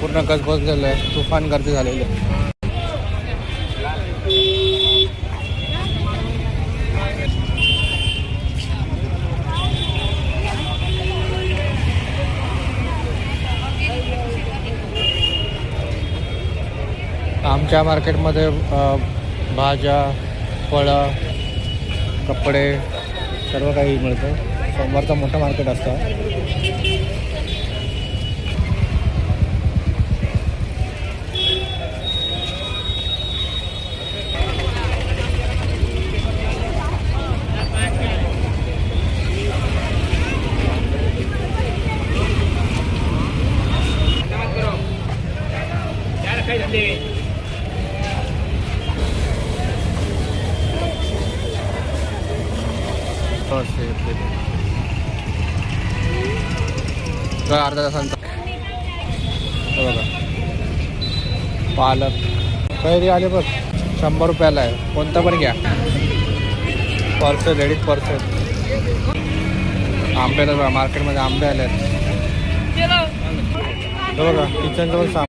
पूर्ण गजबजलेलं आहे, तुफान गर्दी झालेली आहे. आमच्या मार्केटमध्ये भाज्या, फळं, कपडे सर्व काही मिळतं. सोमवारचं मोठं मार्केट असतं. अर्धा तासांचा बघा. पालक कैरी आले बघ, 100 रुपयाला आहे. कोणता पण घ्या. Purse, ladies purse. आंबे बघा, मार्केटमध्ये आंबे आले आहेत. बघा किचनचं पण